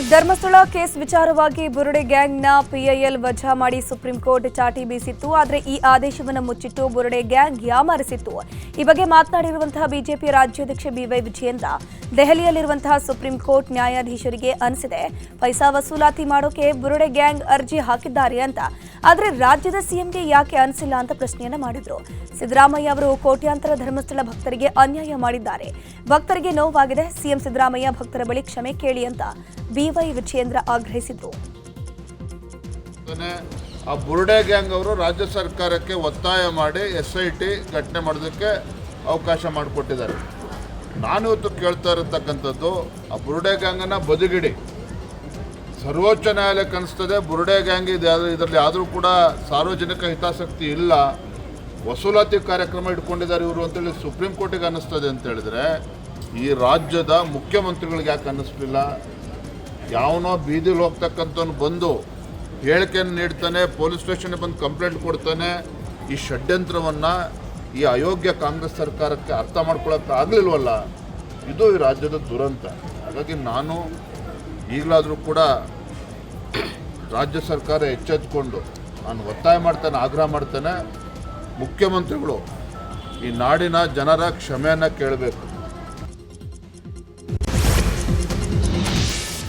Dharmasthala case ವಿಚಾರವಾಗಿ ಬುರುಡೆ ಗ್ಯಾಂಗ್ನ PIL ವಜಾ ಮಾಡಿ ಸುಪ್ರೀಂ ಕೋರ್ಟ್ ಚಾಟಿ ಬೀಸಿತ್ತು. ಆದರೆ ಈ ಆದೇಶವನ್ನು ಮುಚ್ಚಿಟ್ಟು ಬುರುಡೆ ಗ್ಯಾಂಗ್ ಯಾಮಾರಿಸಿತ್ತು. ಈ ಬಗ್ಗೆ ಮಾತನಾಡಿರುವಂತಹ ಬಿಜೆಪಿ ರಾಜ್ಯಾಧ್ಯಕ್ಷ ಬಿವೈ ವಿಜಯೇಂದ್ರ, ದೆಹಲಿಯಲ್ಲಿರುವಂತಹ ಸುಪ್ರೀಂ ಕೋರ್ಟ್ ನ್ಯಾಯಾಧೀಶರಿಗೆ ಅನಿಸಿದೆ ಪೈಸಾ ವಸೂಲಾತಿ ಮಾಡೋಕೆ ಬುರುಡೆ ಗ್ಯಾಂಗ್ ಅರ್ಜಿ ಹಾಕಿದ್ದಾರೆ ಅಂತ. ಆದರೆ ರಾಜ್ಯದ ಸಿಎಂಗೆ ಯಾಕೆ ಅನಿಸಿಲ್ಲ ಅಂತ ಪ್ರಶ್ನೆಯನ್ನ ಮಾಡಿದ್ರು. ಸಿದ್ದರಾಮಯ್ಯ ಅವರು ಕೋಟ್ಯಾಂತರ ಧರ್ಮಸ್ಥಳ ಭಕ್ತರಿಗೆ ಅನ್ಯಾಯ ಮಾಡಿದ್ದಾರೆ, ಭಕ್ತರಿಗೆ ನೋವಾಗಿದೆ, ಸಿಎಂ ಸಿದ್ದರಾಮಯ್ಯ ಭಕ್ತರ ಬಳಿ ಕ್ಷಮೆ ಕೇಳಿ ಅಂತ ಬಿವೈ ವಿಜಯೇಂದ್ರ ಆಗ್ರಹಿಸಿದ್ರು. ಆ ಬುರುಡೆ ಗ್ಯಾಂಗ್ ಅವರು ರಾಜ್ಯ ಸರ್ಕಾರಕ್ಕೆ ಒತ್ತಾಯ ಮಾಡಿ SIT ಘಟನೆ ಮಾಡೋದಕ್ಕೆ ಅವಕಾಶ ಮಾಡಿಕೊಟ್ಟಿದ್ದಾರೆ. ನಾನು ಇವತ್ತು ಕೇಳ್ತಾ ಇರತಕ್ಕಂಥದ್ದು, ಆ ಬುರುಡೆ ಗ್ಯಾಂಗನ್ನು ಬದಿಗಿಡಿ. ಸರ್ವೋಚ್ಚ ನ್ಯಾಯಾಲಯಕ್ಕೆ ಅನಿಸ್ತದೆ ಬುರುಡೆ ಗ್ಯಾಂಗ್ ಇದರಲ್ಲಿ ಆದರೂ ಕೂಡ ಸಾರ್ವಜನಿಕ ಹಿತಾಸಕ್ತಿ ಇಲ್ಲ, ವಸೂಲಾತಿ ಕಾರ್ಯಕ್ರಮ ಇಟ್ಕೊಂಡಿದ್ದಾರೆ ಇವರು ಅಂತೇಳಿ ಸುಪ್ರೀಂ ಕೋರ್ಟಿಗೆ ಅನ್ನಿಸ್ತದೆ ಅಂತ ಹೇಳಿದ್ರೆ, ಈ ರಾಜ್ಯದ ಮುಖ್ಯಮಂತ್ರಿಗಳಿಗೆ ಯಾಕೆ ಅನ್ನಿಸ್ಲಿಲ್ಲ? ಯಾವನೋ ಬೀದಿಲಿ ಹೋಗ್ತಕ್ಕಂಥವ್ನು ಬಂದು ಹೇಳಿಕೆಯನ್ನು ನೀಡ್ತಾನೆ, ಪೊಲೀಸ್ ಸ್ಟೇಷನ್ಗೆ ಬಂದು ಕಂಪ್ಲೇಂಟ್ ಕೊಡ್ತಾನೆ. ಈ ಷಡ್ಯಂತ್ರವನ್ನು ಈ ಅಯೋಗ್ಯ ಕಾಂಗ್ರೆಸ್ ಸರ್ಕಾರಕ್ಕೆ ಅರ್ಥ ಮಾಡ್ಕೊಳ್ಳೋಕೆ ಆಗಲಿಲ್ವಲ್ಲ, ಇದು ಈ ರಾಜ್ಯದ ದುರಂತ. ಹಾಗಾಗಿ ನಾನು ಈಗಲಾದರೂ ಕೂಡ ರಾಜ್ಯ ಸರ್ಕಾರ ಎಚ್ಚೆತ್ತುಕೊಂಡು ನಾನು ಒತ್ತಾಯ ಮಾಡ್ತೇನೆ, ಆಗ್ರಹ ಮಾಡ್ತೇನೆ, ಮುಖ್ಯಮಂತ್ರಿಗಳು ಈ ನಾಡಿನ ಜನರ ಕ್ಷಮೆಯನ್ನು ಕೇಳಬೇಕು.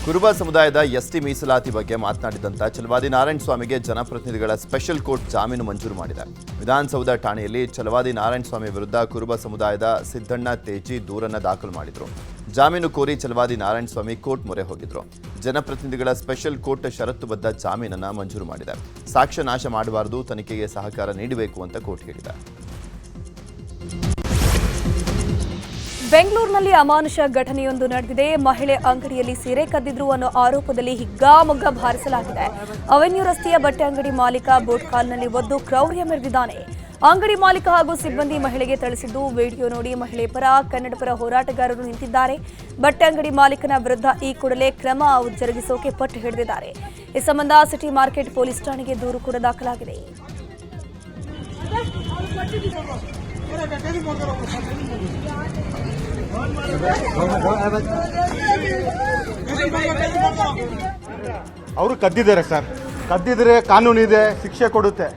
ಕುರುಬ ಸಮುದಾಯದ ST ಮೀಸಲಾತಿ ಬಗ್ಗೆ ಮಾತನಾಡಿದಂಥ ಛಲವಾದಿ ನಾರಾಯಣಸ್ವಾಮಿಗೆ ಜನಪ್ರತಿನಿಧಿಗಳ ಸ್ಪೆಷಲ್ ಕೋರ್ಟ್ ಜಾಮೀನು ಮಂಜೂರು ಮಾಡಿದೆ. ವಿಧಾನಸೌಧ ಠಾಣೆಯಲ್ಲಿ ಛಲವಾದಿ ನಾರಾಯಣಸ್ವಾಮಿ ವಿರುದ್ಧ ಕುರುಬ ಸಮುದಾಯದ ಸಿದ್ದಣ್ಣ ತೇಜಿ ದೂರನ್ನು ದಾಖಲು ಮಾಡಿದರು. ಜಾಮೀನು ಕೋರಿ ಛಲವಾದಿ ನಾರಾಯಣಸ್ವಾಮಿ ಕೋರ್ಟ್ ಮೊರೆ ಹೋಗಿದ್ರು. ಜನಪ್ರತಿನಿಧಿಗಳ ಸ್ಪೆಷಲ್ ಕೋರ್ಟ್ ಷರತ್ತುಬದ್ಧ ಜಾಮೀನನ್ನು ಮಂಜೂರು ಮಾಡಿದೆ. ಸಾಕ್ಷ್ಯ ನಾಶ ಮಾಡಬಾರದು, ತನಿಖೆಗೆ ಸಹಕಾರ ನೀಡಬೇಕು ಅಂತ ಕೋರ್ಟ್ ಹೇಳಿದೆ. ಬೆಂಗಳೂರಿನಲ್ಲಿ ಅಮಾನುಷ ಘಟನೆಯೊಂದು ನಡೆದಿದೆ. ಮಹಿಳೆ ಅಂಗಡಿಯಲ್ಲಿ ಸೀರೆ ಕದ್ದಿದ್ರು ಅನ್ನೋ ಆರೋಪದಲ್ಲಿ ಹಿಗ್ಗಾಮುಗ್ಗಾ ಭಾರಿಸಲಾಗಿದೆ. ಅವೆನ್ಯೂ ರಸ್ತೆಯ ಬಟ್ಟೆ ಅಂಗಡಿ ಮಾಲೀಕ ಬೋಟ್ ಕಾಲ್ನಲ್ಲಿ ಒದ್ದು ಕ್ರೌರ್ಯ ಮೆರೆದಿದ್ದಾನೆ. ಅಂಗಡಿ ಮಾಲೀಕ ಹಾಗೂ ಸಿಬ್ಬಂದಿ ಮಹಿಳೆಗೆ ಥಳಿಸಿದ್ದು ವಿಡಿಯೋ ನೋಡಿ ಮಹಿಳೆ ಪರ, ಕನ್ನಡ ಪರ ಹೋರಾಟಗಾರರು ನಿಂತಿದ್ದಾರೆ. ಬಟ್ಟೆ ಅಂಗಡಿ ಮಾಲೀಕನ ವಿರುದ್ಧ ಈ ಕೂಡಲೇ ಕ್ರಮ ಜರುಗಿಸೋಕೆ ಪಟ್ಟು ಹಿಡಿದಿದ್ದಾರೆ. ಈ ಸಂಬಂಧ ಸಿಟಿ ಮಾರ್ಕೆಟ್ ಪೊಲೀಸ್ ಠಾಣೆಗೆ ದೂರು ಕೂಡ ದಾಖಲಾಗಿದೆ. ಅವರು ಕದ್ದಿದ್ದಾರೆ ಸರ್, ಕದ್ದಿದ್ರೆ ಕಾನೂನಿದೆ, ಶಿಕ್ಷೆ ಕೊಡುತ್ತೆ.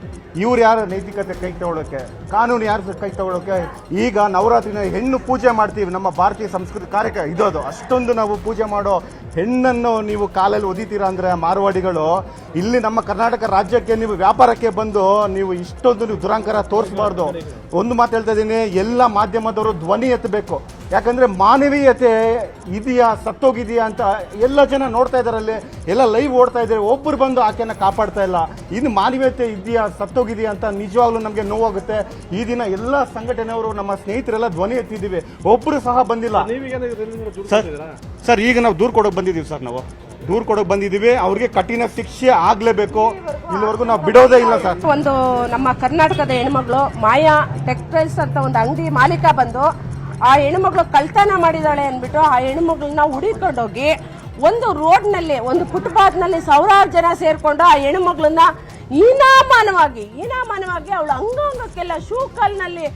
ಇವ್ರು ಯಾರು ನೈತಿಕತೆ ಕೈ ತಗೊಳ್ಳೋಕೆ, ಕಾನೂನು ಯಾರು ಕೈ ತಗೊಳ್ಳೋಕೆ? ಈಗ ನವರಾತ್ರಿನ ಹೆಣ್ಣು ಪೂಜೆ ಮಾಡ್ತೀವಿ, ನಮ್ಮ ಭಾರತೀಯ ಸಂಸ್ಕೃತಿ ಕಾರ್ಯಕ್ರಮ ಇರೋದು. ಅಷ್ಟೊಂದು ನಾವು ಪೂಜೆ ಮಾಡೋ ಹೆಣ್ಣನ್ನು ನೀವು ಕಾಲಲ್ಲಿ ಒದಿತೀರಾ ಅಂದರೆ ಮಾರವಾಡಿಗಳು, ಇಲ್ಲಿ ನಮ್ಮ ಕರ್ನಾಟಕ ರಾಜ್ಯಕ್ಕೆ ನೀವು ವ್ಯಾಪಾರಕ್ಕೆ ಬಂದು ನೀವು ಇಷ್ಟೊಂದು ನೀವು ದುರಂಕಾರ ತೋರಿಸಬಾರ್ದು. ಒಂದು ಮಾತು ಹೇಳ್ತಾ ಇದ್ದೀನಿ, ಎಲ್ಲ ಮಾಧ್ಯಮದವರು ಧ್ವನಿ ಎತ್ತಬೇಕು. ಯಾಕಂದರೆ ಮಾನವೀಯತೆ ಇದೆಯಾ ಸತ್ತೋಗಿದೆಯಾ ಅಂತ ಎಲ್ಲ ಜನ ನೋಡ್ತಾ ಇದ್ದಾರಲ್ಲಿ, ಎಲ್ಲ ಲೈವ್ ಓಡ್ತಾ ಇದ್ದಾರೆ. ಒಬ್ಬರು ಬಂದು ಆಕೆಯನ್ನು ಕಾಪಾಡ್ತಾ ಇಲ್ಲ. ಇನ್ನು ಮಾನವೀಯತೆ ಇದೆಯಾ ಸತ್ತೋಗಿದೆಯಾ ಅಂತ ನಿಜವಾಗ್ಲೂ ನಮಗೆ ನೋವಾಗುತ್ತೆ. ಈ ದಿನ ಎಲ್ಲ ಸಂಘಟನೆಯವರು ನಮ್ಮ ಸ್ನೇಹಿತರೆಲ್ಲ ಧ್ವನಿ ಎತ್ತಿದ್ದೀವಿ, ಒಬ್ಬರು ಸಹ ಬಂದಿಲ್ಲ ಸರ್. ಈಗ ನಾವು ದೂರು ಕೊಡೋಕೆ ಬಂದಿದ್ದೀವಿ ಸರ್, ನಾವು ದೂರು ಕೊಡೋಕೆ ಬಂದಿದ್ದೀವಿ. ಅವ್ರಿಗೆ ಕಠಿಣ ಶಿಕ್ಷೆ ಆಗಲೇಬೇಕು, ಇಲ್ಲಿವರೆಗೂ ನಾವು ಬಿಡೋದೇ ಇಲ್ಲ ಸರ್. ಒಂದು ನಮ್ಮ ಕರ್ನಾಟಕದ ಹೆಣ್ಮಗಳು ಮಾಯಾ ಟೆಕ್ಸ್ಟೈಲ್ಸ್ ಅಂತ ಒಂದು ಅಂಗಡಿ ಮಾಲೀಕ ಬಂದು ಆ ಹೆಣ್ಮಗಳು ಕಳ್ತನ ಮಾಡಿದಾಳೆ ಅಂದ್ಬಿಟ್ಟು ಆ ಹೆಣ್ಮಗಳನ್ನ ಹುಡುಕೊಂಡೋಗಿ ಒಂದು ರೋಡ್ನಲ್ಲಿ, ಒಂದು ಫುಟ್ಪಾತ್ನಲ್ಲಿ ಸಾವಿರಾರು ಜನ ಸೇರ್ಕೊಂಡು ಆ ಹೆಣ್ಮಗಳನ್ನ ಹೀನಾಮಾನವಾಗಿ ಅವಳ ಅಂಗಾಂಗಕ್ಕೆಲ್ಲ ಶೂ ಕಾಲ್ನಲ್ಲಿ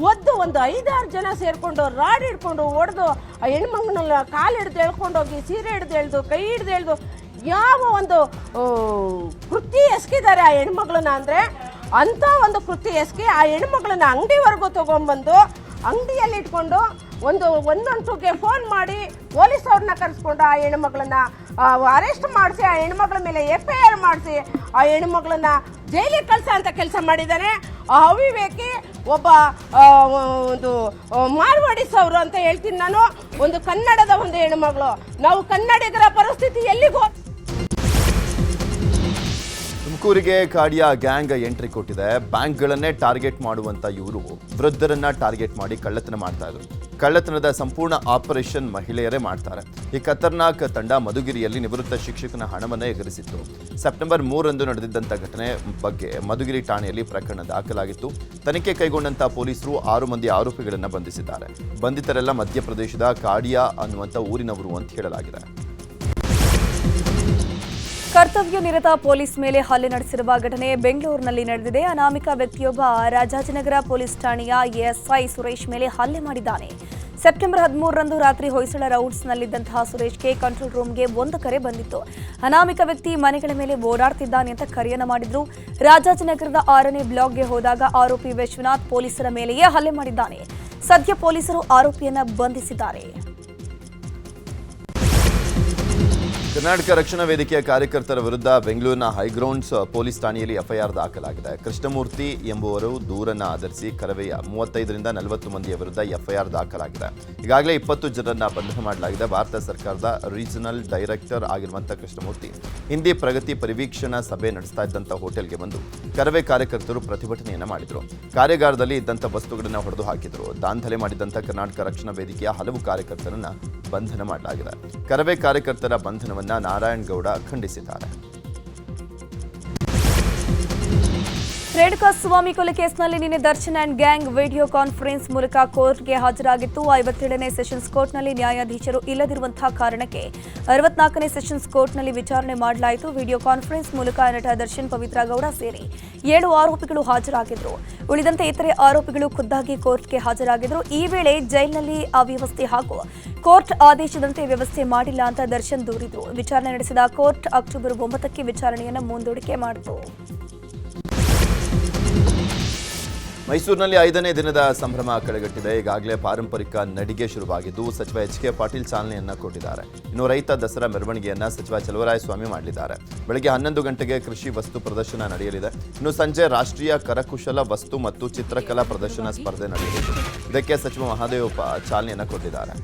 ಒದ್ದು ಒಂದು 5-6 ಜನ ಸೇರ್ಕೊಂಡು ರಾಡ್ ಹಿಡ್ಕೊಂಡು ಹೊಡೆದು ಆ ಹೆಣ್ಮಗಳನ್ನ ಕಾಲು ಹಿಡ್ದು ಎಳ್ಕೊಂಡೋಗಿ ಸೀರೆ ಹಿಡ್ದು ಎಳ್ದು ಕೈ ಹಿಡ್ದು ಎಳ್ದು ಯಾವ ಒಂದು ಕೃತ್ಯ ಎಸ್ಕಿದ್ದಾರೆ ಆ ಹೆಣ್ಮಗಳನ್ನ ಅಂದರೆ, ಅಂಥ ಒಂದು ಕೃತ್ಯ ಎಸ್ಕಿ ಆ ಹೆಣ್ಮಗಳನ್ನ ಅಂಗಡಿವರೆಗೂ ತಗೊಂಡ್ಬಂದು ಅಂಗಡಿಯಲ್ಲಿ ಇಟ್ಕೊಂಡು 112ಗೆ ಫೋನ್ ಮಾಡಿ ಪೊಲೀಸ್ ಅವ್ರನ್ನ ಕರೆಸ್ಕೊಂಡು ಆ ಹೆಣ್ಮಗಳನ್ನ ಅರೆಸ್ಟ್ ಮಾಡಿಸಿ ಆ ಹೆಣ್ಮಗಳ ಮೇಲೆ FIR ಮಾಡಿಸಿ ಆ ಹೆಣ್ಮಗಳನ್ನ ಜೈಲಿಗೆ ಕಳ್ಸೋ ಅಂತ ಕೆಲಸ ಮಾಡಿದ್ದಾನೆ. ಆ ಅವಿವೇಕಿ ಒಬ್ಬ ಒಂದು ಮಾರ್ವಾಡಿಸ್ ಅವರು ಅಂತ ಹೇಳ್ತೀನಿ ನಾನು. ಒಂದು ಕನ್ನಡದ ಒಂದು ಹೆಣ್ಮಗಳು, ನಾವು ಕನ್ನಡಿಗರ ಪರಿಸ್ಥಿತಿ ಎಲ್ಲಿಗೂ. ತುಮಕೂರಿಗೆ ಕಾಡಿಯ ಗ್ಯಾಂಗ್ ಎಂಟ್ರಿ ಕೊಟ್ಟಿದೆ. ಬ್ಯಾಂಕ್ಗಳನ್ನೇ ಟಾರ್ಗೆಟ್ ಮಾಡುವಂತ ಇವರು ವೃದ್ಧರನ್ನ ಟಾರ್ಗೆಟ್ ಮಾಡಿ ಕಳ್ಳತನ ಮಾಡ್ತಾ ಇದ್ರು. ಕಳ್ಳತನದ ಸಂಪೂರ್ಣ ಆಪರೇಷನ್ ಮಹಿಳೆಯರೇ ಮಾಡ್ತಾರೆ. ಈ ಖತರ್ನಾಕ್ ತಂಡ ಮಧುಗಿರಿಯಲ್ಲಿ ನಿವೃತ್ತ ಶಿಕ್ಷಕನ ಹಣವನ್ನೇ ಎಗರಿಸಿತ್ತು. ಸೆಪ್ಟೆಂಬರ್ 3ರಂದು ನಡೆದಿದ್ದಂಥ ಘಟನೆ ಬಗ್ಗೆ ಮಧುಗಿರಿ ಠಾಣೆಯಲ್ಲಿ ಪ್ರಕರಣ ದಾಖಲಾಗಿತ್ತು. ತನಿಖೆ ಕೈಗೊಂಡಂತ ಪೊಲೀಸರು 6 ಮಂದಿ ಆರೋಪಿಗಳನ್ನು ಬಂಧಿಸಿದ್ದಾರೆ. ಬಂಧಿತರೆಲ್ಲ ಮಧ್ಯಪ್ರದೇಶದ ಕಾಡಿಯಾ ಅನ್ನುವಂಥ ಊರಿನವರು ಅಂತ ಹೇಳಲಾಗಿದೆ. ಕರ್ತವ್ಯ ನಿರತ ಪೊಲೀಸ್ ಮೇಲೆ ಹಲ್ಲೆ ನಡೆಸಿರುವ ಘಟನೆ ಬೆಂಗಳೂರಿನಲ್ಲಿ ನಡೆದಿದೆ. ಅನಾಮಿಕ ವ್ಯಕ್ತಿಯೊಬ್ಬ ರಾಜಾಜಿನಗರ ಪೊಲೀಸ್ ಠಾಣೆಯ ಎಸ್ಐ ಸುರೇಶ್ ಮೇಲೆ ಹಲ್ಲೆ ಮಾಡಿದ್ದಾನೆ. ಸೆಪ್ಟೆಂಬರ್ 13ರಂದು ರಾತ್ರಿ ಹೊಯ್ಸಳ ರೌಂಡ್ಸ್ನಲ್ಲಿದ್ದಂತಹ ಸುರೇಶ್ಗೆ ಕಂಟ್ರೋಲ್ ರೂಮ್ಗೆ ಒಂದು ಕರೆ ಬಂದಿತ್ತು. ಅನಾಮಿಕ ವ್ಯಕ್ತಿ ಮನೆಗಳ ಮೇಲೆ ಓಡಾಡ್ತಿದ್ದಾನೆ ಅಂತ ಕರೆಯನ್ನ ಮಾಡಿದ್ರು. ರಾಜಾಜಿನಗರದ 6ನೇ ಬ್ಲಾಕ್ಗೆ ಹೋದಾಗ ಆರೋಪಿ ವಿಶ್ವನಾಥ್ ಪೊಲೀಸರ ಮೇಲೆಯೇ ಹಲ್ಲೆ ಮಾಡಿದ್ದಾನೆ. ಸದ್ಯ ಪೊಲೀಸರು ಆರೋಪಿಯನ್ನ ಬಂಧಿಸಿದ್ದಾರೆ. ಕರ್ನಾಟಕ ರಕ್ಷಣಾ ವೇದಿಕೆಯ ಕಾರ್ಯಕರ್ತರ ವಿರುದ್ಧ ಬೆಂಗಳೂರಿನ ಹೈಗ್ರೌಂಡ್ಸ್ ಪೊಲೀಸ್ ಠಾಣೆಯಲ್ಲಿ ಎಫ್ಐಆರ್ ದಾಖಲಾಗಿದೆ. ಕೃಷ್ಣಮೂರ್ತಿ ಎಂಬುವರು ದೂರನ್ನು ಆಧರಿಸಿ ಕರವೆಯ 35ರಿಂದ 40 ಮಂದಿಯ ವಿರುದ್ಧ ಎಫ್ಐಆರ್ ದಾಖಲಾಗಿದೆ. ಈಗಾಗಲೇ 20 ಜನರನ್ನ ಬಂಧನ ಮಾಡಲಾಗಿದೆ. ಭಾರತ ಸರ್ಕಾರದ ರೀಜನಲ್ ಡೈರೆಕ್ಟರ್ ಆಗಿರುವಂತಹ ಕೃಷ್ಣಮೂರ್ತಿ ಹಿಂದಿ ಪ್ರಗತಿ ಪರಿವೀಕ್ಷಣಾ ಸಭೆ ನಡೆಸ್ತಾ ಇದ್ದಂಥ ಹೋಟೆಲ್ಗೆ ಬಂದು ಕರವೇ ಕಾರ್ಯಕರ್ತರು ಪ್ರತಿಭಟನೆಯನ್ನು ಮಾಡಿದರು. ಕಾರ್ಯಾಗಾರದಲ್ಲಿ ಇದ್ದಂಥ ವಸ್ತುಗಳನ್ನು ಹೊಡೆದು ಹಾಕಿದರು. ದಾಂಧಲೆ ಮಾಡಿದಂಥ ಕರ್ನಾಟಕ ರಕ್ಷಣಾ ವೇದಿಕೆಯ ಹಲವು ಕಾರ್ಯಕರ್ತರನ್ನ ಬಂಧನ ಮಾಡಲಾಗಿದೆ. ಕರವೇ ಕಾರ್ಯಕರ್ತರ ಬಂಧನವನ್ನು ನಾರಾಯಣಗೌಡ ಖಂಡಿಸಿದ್ದಾರೆ. ರೇಣುಕಾಸ್ವಾಮಿ ಕೊಲೆ ಕೇಸ್ನಲ್ಲಿ ನಿನ್ನೆ Darshan and gang video conference ಮೂಲಕ ಕೋರ್ಟ್ಗೆ ಹಾಜರಾಗಿತ್ತು. 57ನೇ ಸೆಷನ್ಸ್ ಕೋರ್ಟ್ನಲ್ಲಿ ನ್ಯಾಯಾಧೀಶರು ಇಲ್ಲದಿರುವಂತಹ ಕಾರಣಕ್ಕೆ 64ನೇ ಸೆಷನ್ಸ್ ಕೋರ್ಟ್ನಲ್ಲಿ ವಿಚಾರಣೆ ಮಾಡಲಾಯಿತು. ವಿಡಿಯೋ ಕಾನ್ಫರೆನ್ಸ್ ಮೂಲಕ ನಟ ದರ್ಶನ್, ಪವಿತ್ರ ಗೌಡ ಸೇರಿ 7 ಆರೋಪಿಗಳು ಹಾಜರಾಗಿದ್ರು. ಉಳಿದಂತೆ ಇತರೆ ಆರೋಪಿಗಳು ಖುದ್ದಾಗಿ ಕೋರ್ಟ್ಗೆ ಹಾಜರಾಗಿದ್ರು. ಈ ವೇಳೆ ಜೈಲಿನಲ್ಲಿ ಅವ್ಯವಸ್ಥೆ ಹಾಗೂ ಕೋರ್ಟ್ ಆದೇಶದಂತೆ ವ್ಯವಸ್ಥೆ ಮಾಡಿಲ್ಲ ಅಂತ ದರ್ಶನ್ ದೂರಿದ್ರು. ವಿಚಾರಣೆ ನಡೆಸಿದ ಕೋರ್ಟ್ ಅಕ್ಟೋಬರ್ 9ಕ್ಕೆ ವಿಚಾರಣೆಯನ್ನು ಮುಂದೂಡಿಕೆ ಮಾಡಿತು. ಮೈಸೂರಿನಲ್ಲಿ 5ನೇ ದಿನದ ಸಂಭ್ರಮ ಕಳೆಗಟ್ಟಿದೆ. ಈಗಾಗಲೇ ಪಾರಂಪರಿಕ ನಡಿಗೆ ಶುರುವಾಗಿದ್ದು ಸಚಿವ ಎಚ್.ಕೆ. ಪಾಟೀಲ್ ಚಾಲನೆಯನ್ನ ಕೊಟ್ಟಿದ್ದಾರೆ. ಇನ್ನು ರೈತ ದಸರಾ ಮೆರವಣಿಗೆಯನ್ನ ಸಚಿವ ಚಲುವರಾಯಸ್ವಾಮಿ ಮಾಡಲಿದ್ದಾರೆ. ಬೆಳಗ್ಗೆ 11 ಗಂಟೆಗೆ ಕೃಷಿ ವಸ್ತು ಪ್ರದರ್ಶನ ನಡೆಯಲಿದೆ. ಇನ್ನು ಸಂಜೆ ರಾಷ್ಟ್ರೀಯ ಕರಕುಶಲ ವಸ್ತು ಮತ್ತು ಚಿತ್ರಕಲಾ ಪ್ರದರ್ಶನ ಸ್ಪರ್ಧೆ ನಡೆಯಲಿದೆ. ಇದಕ್ಕೆ ಸಚಿವ ಮಹದೇವಪ್ಪ ಚಾಲನೆಯನ್ನ ಕೊಟ್ಟಿದ್ದಾರೆ.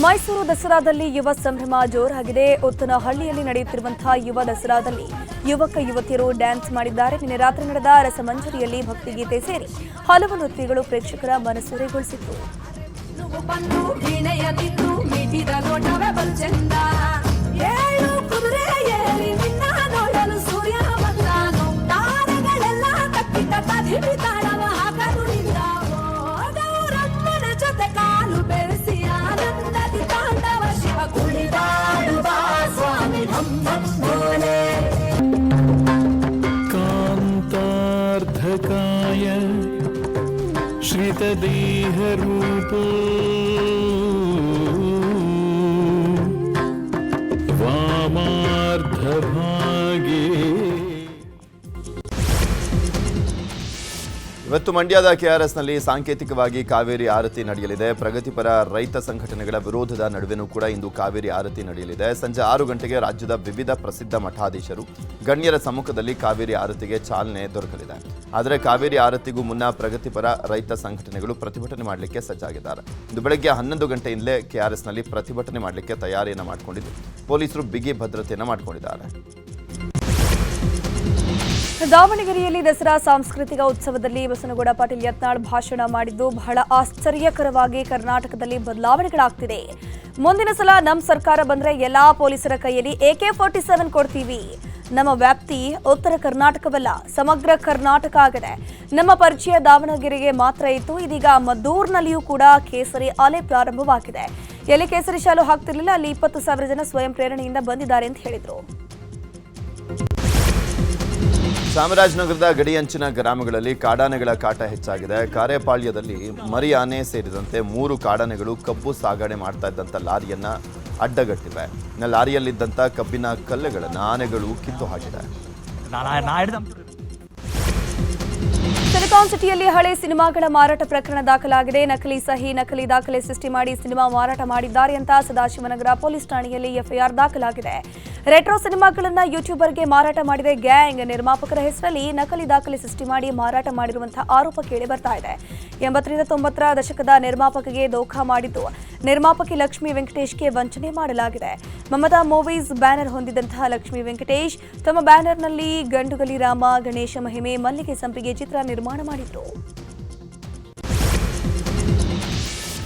ಮೈಸೂರು ದಸರಾದಲ್ಲಿ ಯುವ ಸಂಭ್ರಮ ಜೋರಾಗಿದೆ. ಉತ್ತನಹಳ್ಳಿಯಲ್ಲಿ ನಡೆಯುತ್ತಿರುವಂತಹ ಯುವ ದಸರಾದಲ್ಲಿ ಯುವಕ ಯುವತಿಯರು ಡ್ಯಾನ್ಸ್ ಮಾಡಿದ್ದಾರೆ. ನಿನ್ನೆ ರಾತ್ರಿ ನಡೆದ ರಸಮಂಜರಿಯಲ್ಲಿ ಭಕ್ತಿಗೀತೆ ಸೇರಿ ಹಲವು ನೃತ್ಯಗಳು ಪ್ರೇಕ್ಷಕರ ಮನಸೂರೆಗೊಳಿಸಿತ್ತು. कांतार्धकाय श्रितदेहरूपो वामार्धभागे. ಇವತ್ತು ಮಂಡ್ಯದ ಕೆಆರ್ಎಸ್ನಲ್ಲಿ ಸಾಂಕೇತಿಕವಾಗಿ ಕಾವೇರಿ ಆರತಿ ನಡೆಯಲಿದೆ. ಪ್ರಗತಿಪರ ರೈತ ಸಂಘಟನೆಗಳ ವಿರೋಧದ ನಡುವೆನೂ ಕೂಡ ಇಂದು ಕಾವೇರಿ ಆರತಿ ನಡೆಯಲಿದೆ. ಸಂಜೆ 6 ಗಂಟೆಗೆ ರಾಜ್ಯದ ವಿವಿಧ ಪ್ರಸಿದ್ಧ ಮಠಾಧೀಶರು ಗಣ್ಯರ ಸಮ್ಮುಖದಲ್ಲಿ ಕಾವೇರಿ ಆರತಿಗೆ ಚಾಲನೆ ದೊರಕಲಿದೆ. ಆದರೆ ಕಾವೇರಿ ಆರತಿಗೂ ಮುನ್ನ ಪ್ರಗತಿಪರ ರೈತ ಸಂಘಟನೆಗಳು ಪ್ರತಿಭಟನೆ ಮಾಡಲಿಕ್ಕೆ ಸಜ್ಜಾಗಿದ್ದಾರೆ. ಇಂದು ಬೆಳಗ್ಗೆ 11 ಗಂಟೆಯಿಂದಲೇ ಕೆಆರ್ಎಸ್ನಲ್ಲಿ ಪ್ರತಿಭಟನೆ ಮಾಡಲಿಕ್ಕೆ ತಯಾರಿಯನ್ನು ಮಾಡಿಕೊಂಡಿದ್ದು ಪೊಲೀಸರು ಬಿಗಿ ಭದ್ರತೆಯನ್ನು ಮಾಡಿಕೊಂಡಿದ್ದಾರೆ. ದಾವಣಗೆರೆಯಲ್ಲಿ ದಸರಾ ಸಾಂಸ್ಕೃತಿಕ ಉತ್ಸವದಲ್ಲಿ ಬಸನಗೌಡ ಪಾಟೀಲ್ ಯತ್ನಾಳ್ ಭಾಷಣ ಮಾಡಿದ್ದು ಬಹಳ ಆಶ್ಚರ್ಯಕರವಾಗಿ ಕರ್ನಾಟಕದಲ್ಲಿ ಬದಲಾವಣೆಗಳಾಗ್ತಿದೆ. ಮುಂದಿನ ಸಲ ನಮ್ಮ ಸರ್ಕಾರ ಬಂದ್ರೆ ಎಲ್ಲಾ ಪೊಲೀಸರ ಕೈಯಲ್ಲಿ AK-47 ಕೊಡ್ತೀವಿ. ನಮ್ಮ ವ್ಯಾಪ್ತಿ ಉತ್ತರ ಕರ್ನಾಟಕವಲ್ಲ, ಸಮಗ್ರ ಕರ್ನಾಟಕ ಆಗಿದೆ. ನಮ್ಮ ಪರಿಚಯ ದಾವಣಗೆರೆಗೆ ಮಾತ್ರ ಇತ್ತು. ಇದೀಗ ಮದ್ದೂರಿನಲ್ಲಿಯೂ ಕೂಡ ಕೇಸರಿ ಅಲೆ ಪ್ರಾರಂಭವಾಗಿದೆ. ಎಲ್ಲಿ ಕೇಸರಿ ಶಾಲು ಹಾಕ್ತಿರ್ಲಿಲ್ಲ, ಅಲ್ಲಿ 20,000 ಜನ ಸ್ವಯಂ ಪ್ರೇರಣೆಯಿಂದ ಬಂದಿದ್ದಾರೆ ಅಂತ ಹೇಳಿದ್ರು. ಚಾಮರಾಜನಗರದ ಗಡಿಯಂಚಿನ ಗ್ರಾಮಗಳಲ್ಲಿ ಕಾಡಾನೆಗಳ ಕಾಟ ಹೆಚ್ಚಾಗಿದೆ. ಕಾರೇಪಾಳ್ಯದಲ್ಲಿ ಮರಿ ಆನೆ ಸೇರಿದಂತೆ 3 ಕಾಡಾನೆಗಳು ಕಬ್ಬು ಸಾಗಣೆ ಮಾಡ್ತಾ ಇದ್ದಂಥ ಲಾರಿಯನ್ನ ಅಡ್ಡಗಟ್ಟಿವೆ. ಲಾರಿಯಲ್ಲಿದ್ದಂಥ ಕಬ್ಬಿನ ಕಲ್ಲುಗಳನ್ನು ಆನೆಗಳು ಕಿತ್ತು ಹಾಕಿದೆ. ಸಿಲಿಕಾನ್ ಸಿಟಿಯಲ್ಲಿ ಹಳೆ ಸಿನಿಮಾಗಳ ಮಾರಾಟ ಪ್ರಕರಣ ದಾಖಲಾಗಿದೆ. ನಕಲಿ ಸಹಿ, ನಕಲಿ ದಾಖಲೆ ಸೃಷ್ಟಿ ಮಾಡಿ ಸಿನಿಮಾ ಮಾರಾಟ ಮಾಡಿದ್ದಾರೆ ಅಂತ ಸದಾಶಿವನಗರ ಪೊಲೀಸ್ ಠಾಣೆಯಲ್ಲಿ ಎಫ್ಐಆರ್ ದಾಖಲಾಗಿದೆ. ರೆಟ್ರೋ ಸಿನಿಮಾಗಳನ್ನು ಯೂಟ್ಯೂಬರ್ಗೆ ಮಾರಾಟ ಮಾಡಿದ ಗ್ಯಾಂಗ್ ನಿರ್ಮಾಪಕರ ಹೆಸರಲ್ಲಿ ನಕಲಿ ದಾಖಲೆ ಸೃಷ್ಟಿ ಮಾಡಿ ಮಾರಾಟ ಮಾಡಿರುವಂತಹ ಆರೋಪ ಕೇಳಿ ಬರ್ತಾ ಇದೆ. 80ರಿಂದ 90ರ ದಶಕದ ನಿರ್ಮಾಪಕಿಗೆ ದೋಖಾ ಮಾಡಿದ್ದು ನಿರ್ಮಾಪಕಿ ಲಕ್ಷ್ಮೀ ವೆಂಕಟೇಶ್ಗೆ ವಂಚನೆ ಮಾಡಲಾಗಿದೆ. ಮಮತಾ ಮೂವೀಸ್ ಬ್ಯಾನರ್ ಹೊಂದಿದ್ದಂತಹ ಲಕ್ಷ್ಮೀ ವೆಂಕಟೇಶ್ ತಮ್ಮ ಬ್ಯಾನರ್ನಲ್ಲಿ ಗಂಡುಗಲಿ ರಾಮ, ಗಣೇಶ ಮಹಿಮೆ, ಮಲ್ಲಿಗೆ ಸಂಪಿಗೆ ಚಿತ್ರ ನಿರ್ಮಾಣ ಮಾಡಿದ್ರು.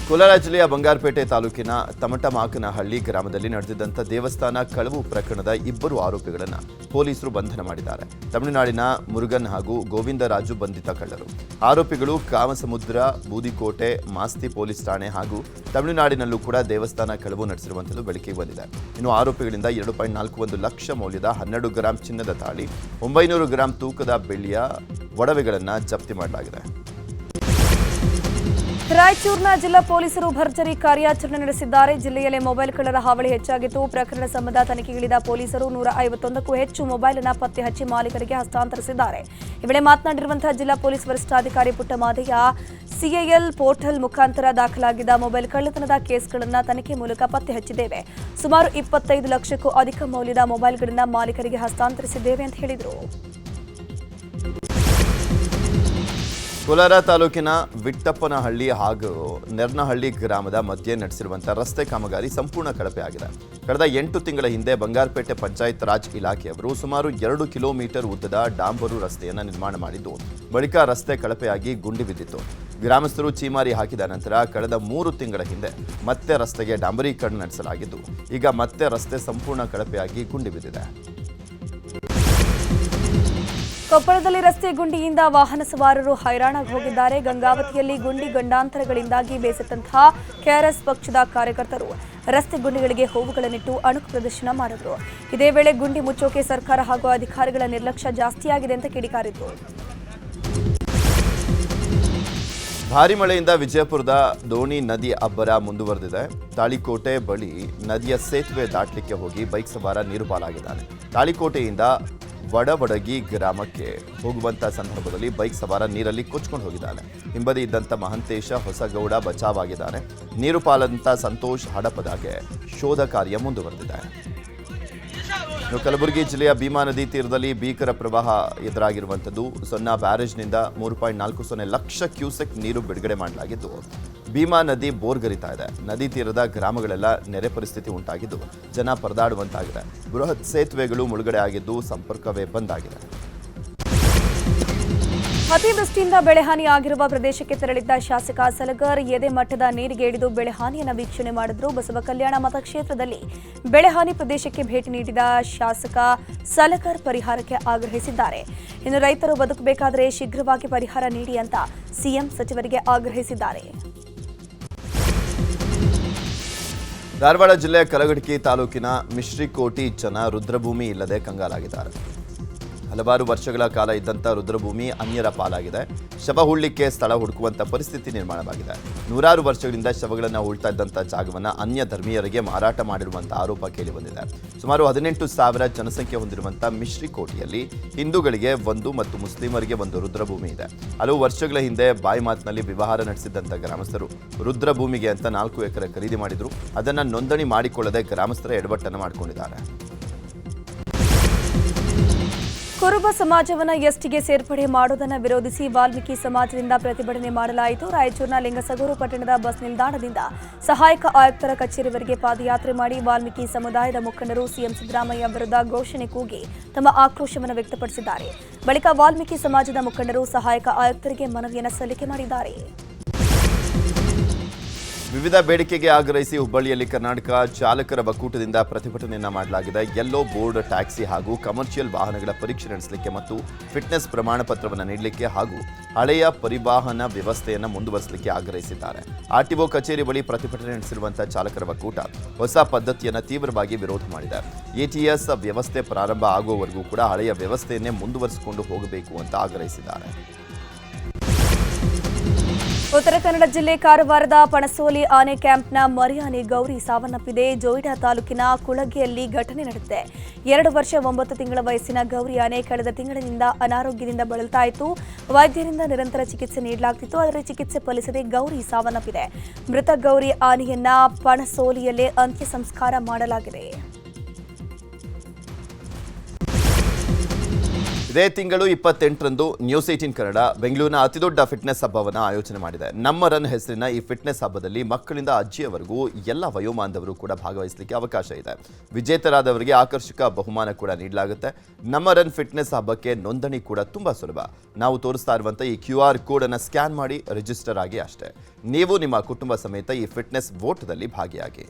ಕೋಲಾರ ಜಿಲ್ಲೆಯ ಬಂಗಾರಪೇಟೆ ತಾಲೂಕಿನ ತಮಟಮಾಕನಹಳ್ಳಿ ಗ್ರಾಮದಲ್ಲಿ ನಡೆದಿದ್ದಂಥ ದೇವಸ್ಥಾನ ಕಳವು ಪ್ರಕರಣದ 2 ಆರೋಪಿಗಳನ್ನು ಪೊಲೀಸರು ಬಂಧನ ಮಾಡಿದ್ದಾರೆ. ತಮಿಳುನಾಡಿನ ಮುರುಗನ್ ಹಾಗೂ ಗೋವಿಂದರಾಜು ಬಂಧಿತ ಕಳ್ಳರು. ಆರೋಪಿಗಳು ಕಾಮಸಮುದ್ರ, ಬೂದಿಕೋಟೆ, ಮಾಸ್ತಿ ಪೊಲೀಸ್ ಠಾಣೆ ಹಾಗೂ ತಮಿಳುನಾಡಿನಲ್ಲೂ ಕೂಡ ದೇವಸ್ಥಾನ ಕಳವು ನಡೆಸಿರುವಂಥದ್ದು ಬೆಳಕಿಗೆ ಬಂದಿದೆ. ಇನ್ನು ಆರೋಪಿಗಳಿಂದ 2.41 ಲಕ್ಷ ಮೌಲ್ಯದ 12 ಗ್ರಾಂ ಚಿನ್ನದ ತಾಳಿ, 900 ಗ್ರಾಂ ತೂಕದ ಬೆಳ್ಳಿಯ ಒಡವೆಗಳನ್ನು ಜಪ್ತಿ ಮಾಡಲಾಗಿದೆ. ರಾಯಚೂರಿನ ಜಿಲ್ಲಾ ಪೊಲೀಸರು ಭರ್ಜರಿ ಕಾರ್ಯಾಚರಣೆ ನಡೆಸಿದ್ದಾರೆ. ಜಿಲ್ಲೆಯಲ್ಲಿ ಮೊಬೈಲ್ ಕಳ್ಳರ ಹಾವಳಿ ಹೆಚ್ಚಾಗಿತ್ತು. ಪ್ರಕರಣ ಸಂಬಂಧ ತನಿಖೆಗಿಳಿದ ಪೊಲೀಸರು 151ಕ್ಕೂ ಹೆಚ್ಚು ಮೊಬೈಲ್ ಅನ್ನು ಪತ್ತೆ ಹಚ್ಚಿ ಮಾಲೀಕರಿಗೆ ಹಸ್ತಾಂತರಿಸಿದ್ದಾರೆ. ಈ ವೇಳೆ ಮಾತನಾಡಿರುವಂತಹ ಜಿಲ್ಲಾ ಪೊಲೀಸ್ ವರಿಷ್ಠಾಧಿಕಾರಿ ಪುಟ್ಟಮಾದಯ್ಯ, ಸಿಐಎಲ್ ಪೋರ್ಟಲ್ ಮುಖಾಂತರ ದಾಖಲಾಗಿದ್ದ ಮೊಬೈಲ್ ಕಳ್ಳತನದ ಕೇಸ್ಗಳನ್ನು ತನಿಖೆ ಮೂಲಕ ಪತ್ತೆ ಹಚ್ಚಿದ್ದೇವೆ. ಸುಮಾರು 25 ಲಕ್ಷಕ್ಕೂ ಅಧಿಕ ಮೌಲ್ಯದ ಮೊಬೈಲ್ಗಳನ್ನು ಮಾಲೀಕರಿಗೆ ಹಸ್ತಾಂತರಿಸಿದ್ದೇವೆ ಅಂತ ಹೇಳಿದರು. ಕೋಲಾರ ತಾಲೂಕಿನ ವಿಟ್ಟಪ್ಪನಹಳ್ಳಿ ಹಾಗೂ ನೆರ್ನಹಳ್ಳಿ ಗ್ರಾಮದ ಮಧ್ಯೆ ನಡೆಸಿರುವಂತಹ ರಸ್ತೆ ಕಾಮಗಾರಿ ಸಂಪೂರ್ಣ ಕಳಪೆ ಆಗಿದೆ. ಕಳೆದ 8 ತಿಂಗಳ ಹಿಂದೆ ಬಂಗಾರಪೇಟೆ ಪಂಚಾಯತ್ ರಾಜ್ ಇಲಾಖೆಯವರು ಸುಮಾರು 2 ಕಿಲೋಮೀಟರ್ ಉದ್ದದ ಡಾಂಬರು ರಸ್ತೆಯನ್ನು ನಿರ್ಮಾಣ ಮಾಡಿದ್ದು, ಬಳಿಕ ರಸ್ತೆ ಕಳಪೆಯಾಗಿ ಗುಂಡಿ ಬಿದ್ದಿತ್ತು. ಗ್ರಾಮಸ್ಥರು ಚೀಮಾರಿ ಹಾಕಿದ ನಂತರ ಕಳೆದ 3 ತಿಂಗಳ ಹಿಂದೆ ಮತ್ತೆ ರಸ್ತೆಗೆ ಡಾಂಬರೀಕರಣ ನಡೆಸಲಾಗಿದ್ದು, ಈಗ ಮತ್ತೆ ರಸ್ತೆ ಸಂಪೂರ್ಣ ಕಳಪೆಯಾಗಿ ಗುಂಡಿ ಬಿದ್ದಿದೆ. ಕೊಪ್ಪಳದಲ್ಲಿ ರಸ್ತೆ ಗುಂಡಿಯಿಂದ ವಾಹನ ಸವಾರರು ಹೈರಾಣಾಗಿ ಹೋಗಿದ್ದಾರೆ. ಗಂಗಾವತಿಯಲ್ಲಿ ಗುಂಡಿ ಗಂಡಾಂತರಗಳಿಂದಾಗಿ ಬೇಸತ್ತಂತಹ ಕೆಆರ್ಎಸ್ ಪಕ್ಷದ ಕಾರ್ಯಕರ್ತರು ರಸ್ತೆ ಗುಂಡಿಗಳಿಗೆ ಹೂವುಗಳನ್ನಿಟ್ಟು ಅಣುಕು ಪ್ರದರ್ಶನ ಮಾಡಿದ್ರು. ಇದೇ ವೇಳೆ ಗುಂಡಿ ಮುಚ್ಚೋಕೆ ಸರ್ಕಾರ ಹಾಗೂ ಅಧಿಕಾರಿಗಳ ನಿರ್ಲಕ್ಷ್ಯ ಜಾಸ್ತಿಯಾಗಿದೆ ಅಂತ ಕಿಡಿಕಾರಿದ್ರು. ಭಾರಿ ಮಳೆಯಿಂದ ವಿಜಯಪುರದ ದೋಣಿ ನದಿ ಅಬ್ಬರ ಮುಂದುವರೆದಿದೆ. ತಾಳಿಕೋಟೆ ಬಳಿ ನದಿಯ ಸೇತುವೆ ದಾಟಲಿಕ್ಕೆ ಹೋಗಿ ಬೈಕ್ ಸವಾರ ನೀರು ಪಾಲಾಗಿದ್ದಾನೆ. ತಾಳಿಕೋಟೆಯಿಂದ ವಡವಡಗಿ ಗ್ರಾಮಕ್ಕೆ ಹೋಗುವಂತ ಸಂದರ್ಭದಲ್ಲಿ ಬೈಕ್ ಸವಾರ ನೀರಲ್ಲಿ ಕೊಚ್ಕೊಂಡು ಹೋಗಿದ್ದಾನೆ. ಹಿಂಬದಿ ಇದ್ದಂಥ ಮಹಂತೇಶ ಹೊಸಗೌಡ ಬಚಾವಾಗಿದ್ದಾನೆ. ನೀರು ಪಾಲಂತ ಸಂತೋಷ್ ಹಡಪದಾಗೆ ಶೋಧ ಕಾರ್ಯ ಮುಂದುವರೆದಿದೆ. ಕಲಬುರಗಿ ಜಿಲ್ಲೆಯ ಭೀಮಾ ನದಿ ತೀರದಲ್ಲಿ ಭೀಕರ ಪ್ರವಾಹ ಎದುರಾಗಿರುವಂಥದ್ದು. ಸೊನ್ನ ಬ್ಯಾರೇಜ್ನಿಂದ 3.40 ಲಕ್ಷ ಕ್ಯೂಸೆಕ್ ನೀರು ಬಿಡುಗಡೆ ಮಾಡಲಾಗಿದ್ದು, ಭೀಮಾ ನದಿ ಬೋರ್ಗರಿತಾ ಇದೆ. ನದಿ ತೀರದ ಗ್ರಾಮಗಳೆಲ್ಲ ನೆರೆ ಪರಿಸ್ಥಿತಿ ಉಂಟಾಗಿದ್ದು, ಜನ ಪರದಾಡುವಂತಾಗಿದೆ. ಬೃಹತ್ ಸೇತುವೆಗಳು ಮುಳುಗಡೆ ಆಗಿದ್ದು, ಸಂಪರ್ಕವೇ ಬಂದ್ ಆಗಿದೆ. ಅತಿವೃಷ್ಟಿಯಿಂದ ಬೆಳೆಹಾನಿ ಆಗಿರುವ ಪ್ರದೇಶಕ್ಕೆ ತೆರಳಿದ್ದ ಶಾಸಕ ಸಲಗರ್ ಎದೆ ಮಟ್ಟದ ನೀರಿಗೆ ಇಳಿದು ಬೆಳೆಹಾನಿಯನ್ನು ವೀಕ್ಷಣೆ ಮಾಡಿದ್ರು. ಬಸವ ಕಲ್ಯಾಣ ಮತಕ್ಷೇತ್ರದಲ್ಲಿ ಬೆಳೆಹಾನಿ ಪ್ರದೇಶಕ್ಕೆ ಭೇಟಿ ನೀಡಿದ ಶಾಸಕ ಸಲಗರ್ ಪರಿಹಾರಕ್ಕೆ ಆಗ್ರಹಿಸಿದ್ದಾರೆ. ಇನ್ನು ರೈತರು ಬದುಕಬೇಕಾದರೆ ಶೀಘ್ರವಾಗಿ ಪರಿಹಾರ ನೀಡಿ ಅಂತ ಸಿಎಂ ಸಚಿವರಿಗೆ ಆಗ್ರಹಿಸಿದ್ದಾರೆ. ಧಾರವಾಡ ಜಿಲ್ಲೆಯ ಕಲಘಟಕಿ ತಾಲೂಕಿನ ಮಿಶ್ರಿಕೋಟಿ ಜನ ರುದ್ರಭೂಮಿ ಇಲ್ಲದೆ ಕಂಗಾಲಾಗಿದ್ದಾರೆ. ಹಲವಾರು ವರ್ಷಗಳ ಕಾಲ ಇದ್ದಂಥ ರುದ್ರಭೂಮಿ ಅನ್ಯರ ಪಾಲಾಗಿದೆ. ಶವ ಹೂಳಲಿಕ್ಕೆ ಸ್ಥಳ ಹುಡುಕುವಂಥ ಪರಿಸ್ಥಿತಿ ನಿರ್ಮಾಣವಾಗಿದೆ. ನೂರಾರು ವರ್ಷಗಳಿಂದ ಶವಗಳನ್ನು ಹೂಳ್ತಾ ಇದ್ದಂಥ ಜಾಗವನ್ನು ಅನ್ಯ ಧರ್ಮೀಯರಿಗೆ ಮಾರಾಟ ಮಾಡಿರುವಂಥ ಆರೋಪ ಕೇಳಿಬಂದಿದೆ. ಸುಮಾರು 18,000 ಜನಸಂಖ್ಯೆ ಹೊಂದಿರುವಂಥ ಮಿಶ್ರಿಕೋಟೆಯಲ್ಲಿ ಹಿಂದೂಗಳಿಗೆ ಒಂದು ಮತ್ತು ಮುಸ್ಲಿಮರಿಗೆ ಒಂದು ರುದ್ರಭೂಮಿ ಇದೆ. ಹಲವು ವರ್ಷಗಳ ಹಿಂದೆ ಬಾಯಿ ಮಾತಿನಲ್ಲಿ ವ್ಯವಹಾರ ನಡೆಸಿದ್ದಂಥ ಗ್ರಾಮಸ್ಥರು ರುದ್ರಭೂಮಿಗೆ ಅಂತ 4 ಎಕರೆ ಖರೀದಿ ಮಾಡಿದ್ರು. ಅದನ್ನು ನೋಂದಣಿ ಮಾಡಿಕೊಳ್ಳದೆ ಗ್ರಾಮಸ್ಥರ ಎಡವಟ್ಟನ್ನು ಮಾಡಿಕೊಂಡಿದ್ದಾರೆ. ಕುರುಬ ಸಮಾಜವನ್ನು ಎಸ್ಟಿಗೆ ಸೇರ್ಪಡೆ ಮಾಡುವುದನ್ನು ವಿರೋಧಿಸಿ ವಾಲ್ಮೀಕಿ ಸಮಾಜದಿಂದ ಪ್ರತಿಭಟನೆ ಮಾಡಲಾಯಿತು. ರಾಯಚೂರಿನ ಲಿಂಗಸಗೂರು ಪಟ್ಟಣದ ಬಸ್ ನಿಲ್ದಾಣದಿಂದ ಸಹಾಯಕ ಆಯುಕ್ತರ ಕಚೇರಿವರೆಗೆ ಪಾದಯಾತ್ರೆ ಮಾಡಿ ವಾಲ್ಮೀಕಿ ಸಮುದಾಯದ ಮುಖಂಡರು ಸಿಎಂ ಸಿದ್ದರಾಮಯ್ಯ ವಿರುದ್ಧ ಘೋಷಣೆ ಕೂಗಿ ತಮ್ಮ ಆಕ್ರೋಶವನ್ನು ವ್ಯಕ್ತಪಡಿಸಿದ್ದಾರೆ. ಬಳಿಕ ವಾಲ್ಮೀಕಿ ಸಮಾಜದ ಮುಖಂಡರು ಸಹಾಯಕ ಆಯುಕ್ತರಿಗೆ ಮನವಿಯನ್ನು ಸಲ್ಲಿಕೆ ಮಾಡಿದ್ದಾರೆ. ವಿವಿಧ ಬೇಡಿಕೆಗೆ ಆಗ್ರಹಿಸಿ ಹುಬ್ಬಳ್ಳಿಯಲ್ಲಿ ಕರ್ನಾಟಕ ಚಾಲಕರ ಒಕ್ಕೂಟದಿಂದ ಪ್ರತಿಭಟನೆಯನ್ನ ಮಾಡಲಾಗಿದೆ. ಯೆಲ್ಲೋ ಬೋರ್ಡ್ ಟ್ಯಾಕ್ಸಿ ಹಾಗೂ ಕಮರ್ಷಿಯಲ್ ವಾಹನಗಳ ಪರೀಕ್ಷೆ ನಡೆಸಲಿಕ್ಕೆ ಮತ್ತು ಫಿಟ್ನೆಸ್ ಪ್ರಮಾಣ ಪತ್ರವನ್ನು ನೀಡಲಿಕ್ಕೆ ಹಾಗೂ ಹಳೆಯ ಪರಿವಾಹನ ವ್ಯವಸ್ಥೆಯನ್ನು ಮುಂದುವರಿಸಲಿಕ್ಕೆ ಆಗ್ರಹಿಸಿದ್ದಾರೆ. ಆರ್ಟಿಒ ಕಚೇರಿ ಬಳಿ ಪ್ರತಿಭಟನೆ ನಡೆಸಿರುವಂತಹ ಚಾಲಕರ ಒಕ್ಕೂಟ ಹೊಸ ಪದ್ಧತಿಯನ್ನು ತೀವ್ರವಾಗಿ ವಿರೋಧ ಮಾಡಿದೆ. ಎಟಿಎಸ್ ವ್ಯವಸ್ಥೆ ಪ್ರಾರಂಭ ಆಗುವವರೆಗೂ ಕೂಡ ಹಳೆಯ ವ್ಯವಸ್ಥೆಯನ್ನೇ ಮುಂದುವರಿಸಿಕೊಂಡು ಹೋಗಬೇಕು ಅಂತ ಆಗ್ರಹಿಸಿದ್ದಾರೆ. ಉತ್ತರ ಕನ್ನಡ ಜಿಲ್ಲೆ ಕಾರವಾರದ ಪಣಸೋಲಿ ಆನೆ ಕ್ಯಾಂಪ್ನ ಮರಿಯಾನೆ ಗೌರಿ ಸಾವನ್ನಪ್ಪಿದೆ. ಜೋಯಿಡಾ ತಾಲೂಕಿನ ಕುಳಗೆಯಲ್ಲಿ ಘಟನೆ ನಡೆದಿದೆ. 2 ವರ್ಷ 9 ತಿಂಗಳ ವಯಸ್ಸಿನ ಗೌರಿ ಆನೆ ಕಳೆದ ತಿಂಗಳಿನಿಂದ ಅನಾರೋಗ್ಯದಿಂದ ಬಳಲ್ತಾ ಇತ್ತು. ವೈದ್ಯರಿಂದ ನಿರಂತರ ಚಿಕಿತ್ಸೆ ನೀಡಲಾಗ್ತಿತ್ತು. ಆದರೆ ಚಿಕಿತ್ಸೆ ಫಲಿಸದೆ ಗೌರಿ ಸಾವನ್ನಪ್ಪಿದೆ. ಮೃತ ಗೌರಿ ಆನೆಯನ್ನ ಪಣಸೋಲಿಯಲ್ಲೇ ಅಂತ್ಯ ಸಂಸ್ಕಾರ ಮಾಡಲಾಗಿದೆ. ಇದೇ ತಿಂಗಳು 28ರಂದು ನ್ಯೂಸ್ 18 ಕನ್ನಡ ಬೆಂಗಳೂರಿನ ಅತಿದೊಡ್ಡ ಫಿಟ್ನೆಸ್ ಹಬ್ಬವನ್ನು ಆಯೋಜನೆ ಮಾಡಿದೆ. ನಮ್ಮ ರನ್ ಹೆಸರಿನ ಈ ಫಿಟ್ನೆಸ್ ಹಬ್ಬದಲ್ಲಿ ಮಕ್ಕಳಿಂದ ಅಜ್ಜಿಯವರೆಗೂ ಎಲ್ಲ ವಯೋಮಾನದವರು ಕೂಡ ಭಾಗವಹಿಸಲಿಕ್ಕೆ ಅವಕಾಶ ಇದೆ. ವಿಜೇತರಾದವರಿಗೆ ಆಕರ್ಷಕ ಬಹುಮಾನ ಕೂಡ ನೀಡಲಾಗುತ್ತೆ. ನಮ್ಮ ರನ್ ಫಿಟ್ನೆಸ್ ಹಬ್ಬಕ್ಕೆ ನೋಂದಣಿ ಕೂಡ ತುಂಬಾ ಸುಲಭ. ನಾವು ತೋರಿಸ್ತಾ ಇರುವಂಥ ಈ QR ಕೋಡ್ ಅನ್ನು ಸ್ಕ್ಯಾನ್ ಮಾಡಿ ರಿಜಿಸ್ಟರ್ ಆಗಿ ಅಷ್ಟೇ. ನೀವು ನಿಮ್ಮ ಕುಟುಂಬ ಸಮೇತ ಈ ಫಿಟ್ನೆಸ್ ಓಟದಲ್ಲಿ ಭಾಗಿಯಾಗಿ.